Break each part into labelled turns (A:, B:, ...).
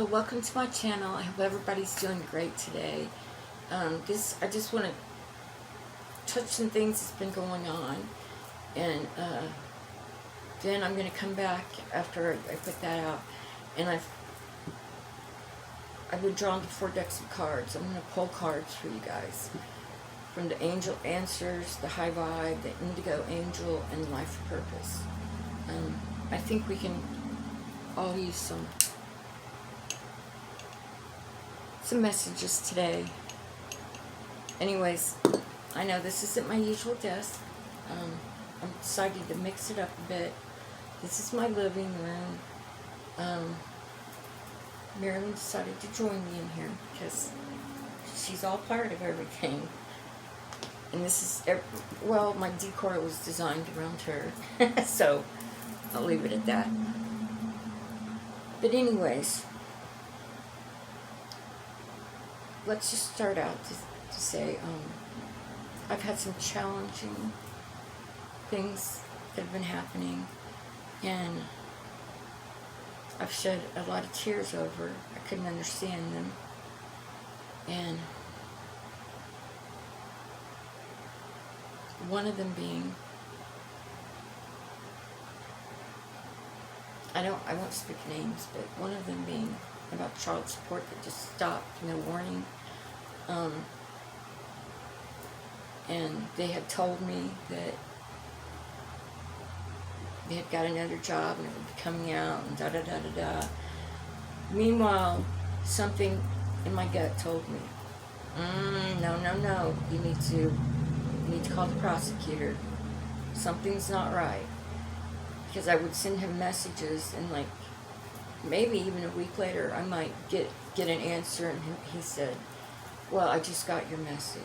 A: Hello, welcome to my channel. I hope everybody's doing great today. I just want to touch some things that's been going on, and then I'm going to come back after I put that out, and I've withdrawn the 4 decks of cards. I'm going to pull cards for you guys from the Angel Answers, the High Vibe, the Indigo Angel, and Life Purpose. I think we can all use some messages today. Anyways, I know this isn't my usual desk. I'm decided to mix it up a bit. This is my living room. Marilyn decided to join me in here because she's all part of everything. And this is, well, my decor was designed around her. So, I'll leave it at that. But anyways, let's just start out to say, I've had some challenging things that have been happening, and I've shed a lot of tears over. I couldn't understand them, and one of them being, I won't speak names, but one of them being about child support that just stopped, no warning. And they had told me that they had got another job and it would be coming out and da-da-da-da-da. Meanwhile, something in my gut told me, no, you need to call the prosecutor. Something's not right. Because I would send him messages, and like maybe even a week later I might get an answer, and he said, well, I just got your message.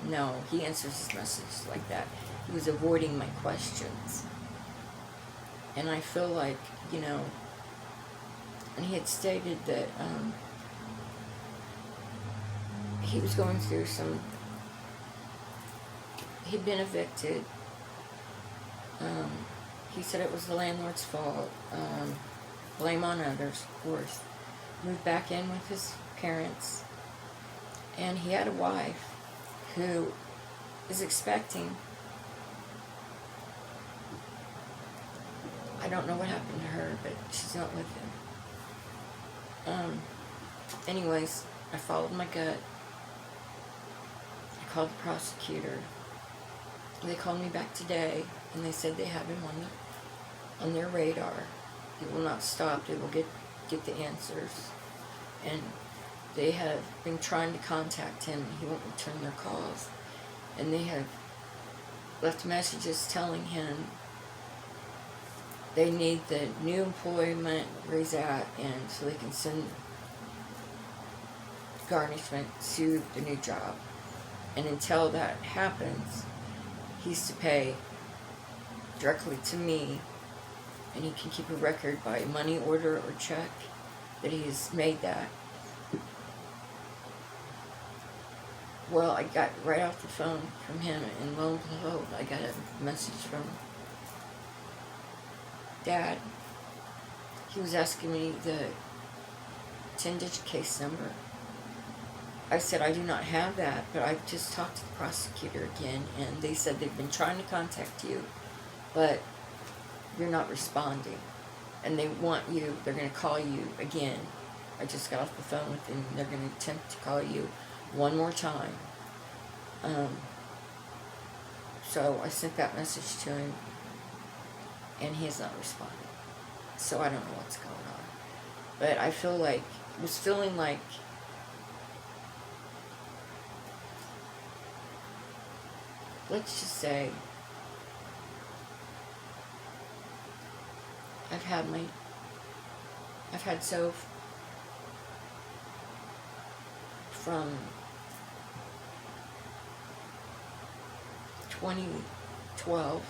A: No, he answers his messages like that. He was avoiding my questions. And I feel like, and he had stated that he was going through he'd been evicted. He said it was the landlord's fault. Blame on others, of course. Moved back in with his parents. And he had a wife who is expecting. I don't know what happened to her, but she's not with him. Anyways, I followed my gut. I called the prosecutor. They called me back today, and they said they have him on their radar. He will not stop. They will get the answers. And they have been trying to contact him. He won't return their calls. And they have left messages telling him they need the new employment where he's at, and so they can send garnishment to the new job. And until that happens, he's to pay directly to me, and he can keep a record by money order or check that he's made that. Well, I got right off the phone from him, and lo and behold, I got a message from Dad. He was asking me the 10-digit case number. I said, I do not have that, but I've just talked to the prosecutor again, and they said they've been trying to contact you, but you're not responding, and they want you, they're going to call you again. I just got off the phone with them, they're going to attempt to call you one more time. So I sent that message to him, and he has not responded. So I don't know what's going on. But I was feeling like let's just say I've had Soph from 2012.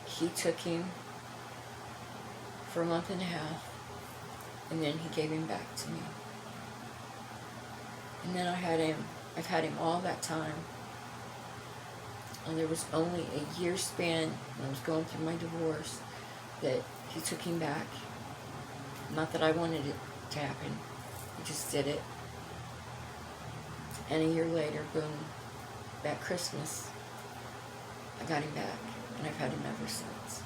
A: He took him for a month and a half, and then he gave him back to me. And then I've had him all that time. And there was only a year span when I was going through my divorce that he took him back. Not that I wanted it to happen. He just did it. And a year later, boom, that Christmas, I got him back. And I've had him ever since.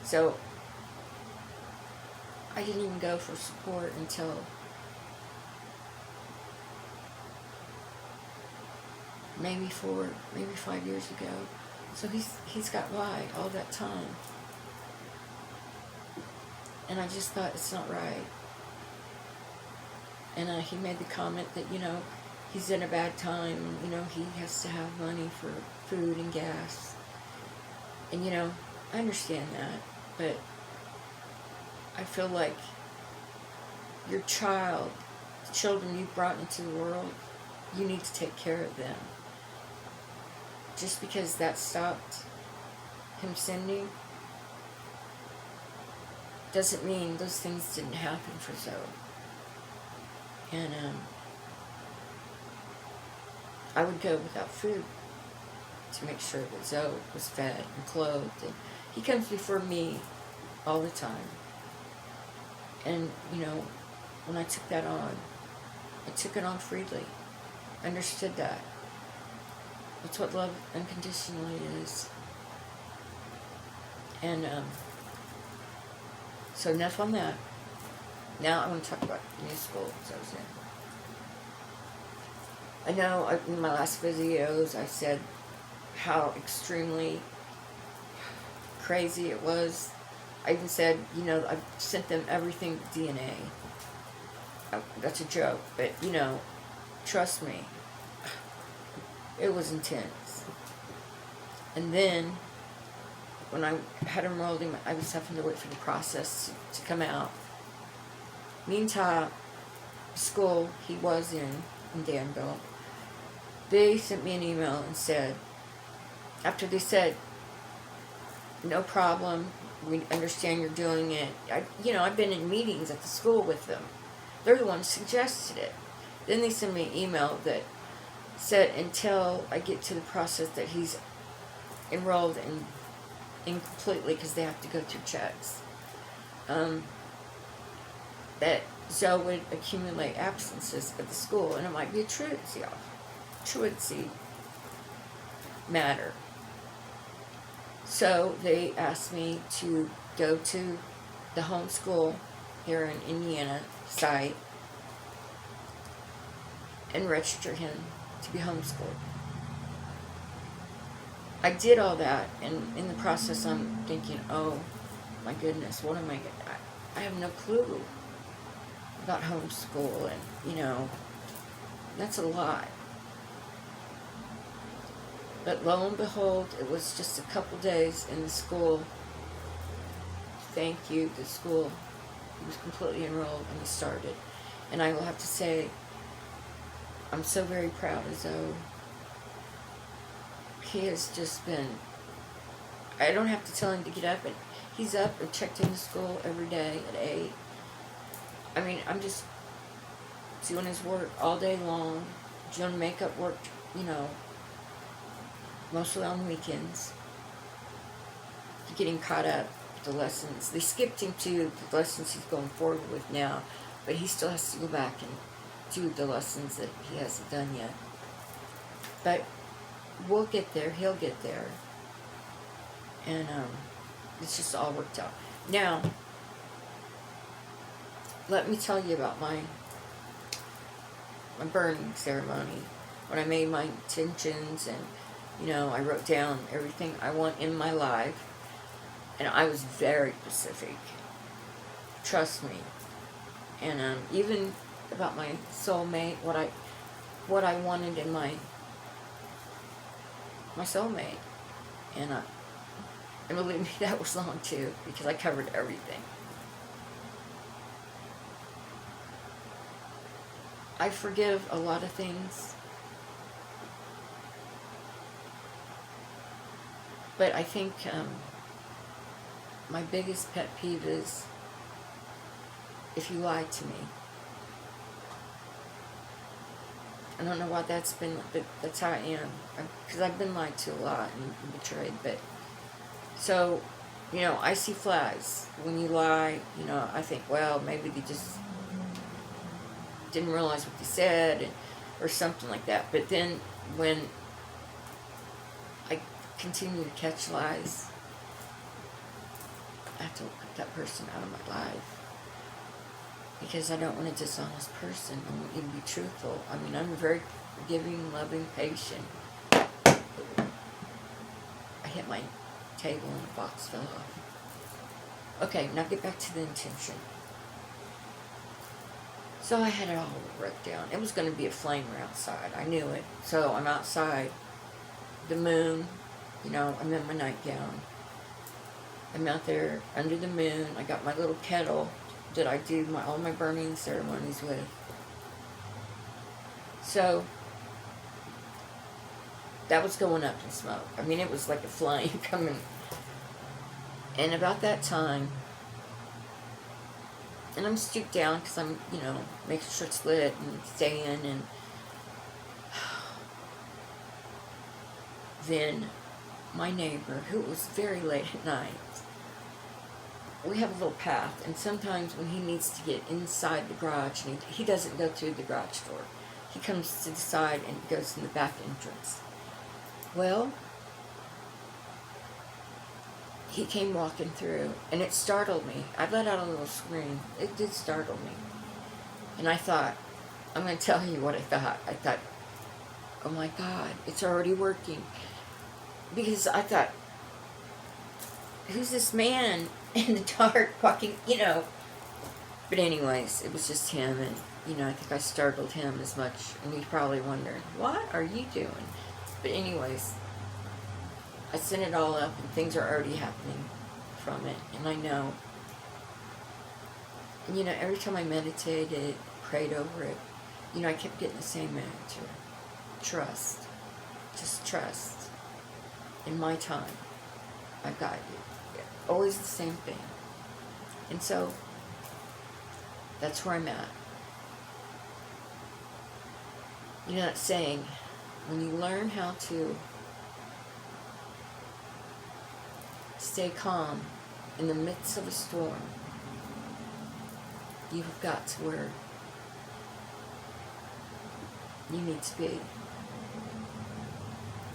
A: So, I didn't even go for support until maybe 5 years ago. So he's got by all that time. And I just thought, it's not right. And he made the comment that, he's in a bad time. He has to have money for food and gas. And, I understand that. But I feel like your child, the children you've brought into the world, you need to take care of them. Just because that stopped him sending doesn't mean those things didn't happen for Zoe. And I would go without food to make sure that Zoe was fed and clothed. And he comes before me all the time. And, when I took that on, I took it on freely. I understood that. That's what love unconditionally is. And so enough on that. Now I want to talk about the new school that I was in. I know in my last videos I said how extremely crazy it was. I even said, I sent them everything DNA. That's a joke, but, trust me, it was intense. And then, when I had enrolled him, I was having to wait for the process to come out. Meantime, the school he was in Danville, they sent me an email and said, after they said, no problem, we understand you're doing it. I've been in meetings at the school with them. They're the ones who suggested it. Then they sent me an email that said until I get to the process that he's enrolled in completely, because they have to go through checks, that Zoe would accumulate absences at the school, and it might be a truancy matter. So they asked me to go to the homeschool here in Indiana site and register him to be homeschooled. I did all that, and in the process I'm thinking, oh my goodness, what am I going to... I have no clue about homeschool, and, that's a lot. But lo and behold, it was just a couple days in the school. Thank you, the school. He was completely enrolled and he started. And I will have to say, I'm so very proud of Zoe. He has just been... I don't have to tell him to get up, and he's up and checked into school every day at 8. I mean, I'm just doing his work all day long, doing makeup work, mostly on weekends, getting caught up with the lessons. They skipped him to the lessons he's going forward with now, but he still has to go back and do the lessons that he hasn't done yet. But we'll get there. He'll get there. And it's just all worked out. Now, let me tell you about my burning ceremony. When I made my intentions, and I wrote down everything I want in my life, and I was very specific. Trust me. And even about my soulmate, what I wanted in my soulmate, and believe me, that was long too, because I covered everything. I forgive a lot of things, but I think my biggest pet peeve is if you lie to me. I don't know why that's been, but that's how I am. Because I've been lied to a lot and betrayed. But so, I see flags. When you lie, I think, well, maybe they just didn't realize what they said, or something like that. But then when I continue to catch lies, I have to put that person out of my life. Because I don't want a dishonest person. I want you to be truthful. I mean, I'm very forgiving, loving, patient. I hit my table and the box fell off. Okay, now get back to the intention. So I had it all wrote down. It was going to be a flamer outside. I knew it. So I'm outside. The moon, I'm in my nightgown. I'm out there under the moon. I got my little kettle that I do all my burning ceremonies with. So that was going up in smoke. I mean, it was like a flame coming. And about that time, and I'm stooped down because I'm, making sure it's lit and staying, and then my neighbor, who was very late at night, we have a little path, and sometimes when he needs to get inside the garage, and he doesn't go through the garage door. He comes to the side and goes in the back entrance. Well, he came walking through, and it startled me. I let out a little scream. It did startle me. And I thought, I'm going to tell you what I thought. I thought, oh my God, it's already working. Because I thought, who's this man in the dark walking, But anyways, it was just him, and, I think I startled him as much, and he's probably wondering, what are you doing? But anyways, I sent it all up, and things are already happening from it, and I know. And, every time I meditated, prayed over it, I kept getting the same answer. Trust. Just trust. In my time, I got you. Always the same thing. And so, that's where I'm at. That saying, when you learn how to stay calm in the midst of a storm, you've got to where you need to be.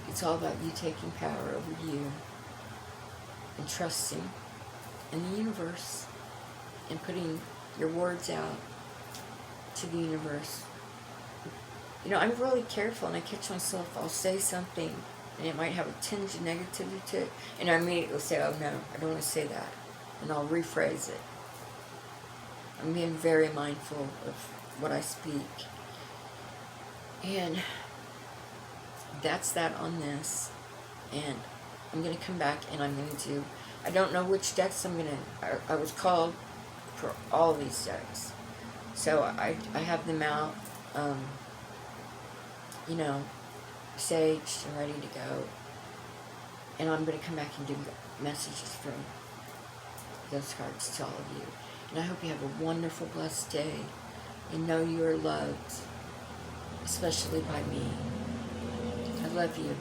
A: It's all about you taking power over you and trusting in the universe and putting your words out to the universe. I'm really careful, and I catch myself, I'll say something, and it might have a tinge of negativity to it, and I immediately say, oh no, I don't want to say that, and I'll rephrase it. I'm being very mindful of what I speak. And that's that on this. And I'm going to come back, and I'm going to do, I don't know which decks I'm going to, I was called for all these decks. So I have them out, saged and ready to go. And I'm going to come back and do messages from those cards to all of you. And I hope you have a wonderful, blessed day. And know you are loved, especially by me. I love you.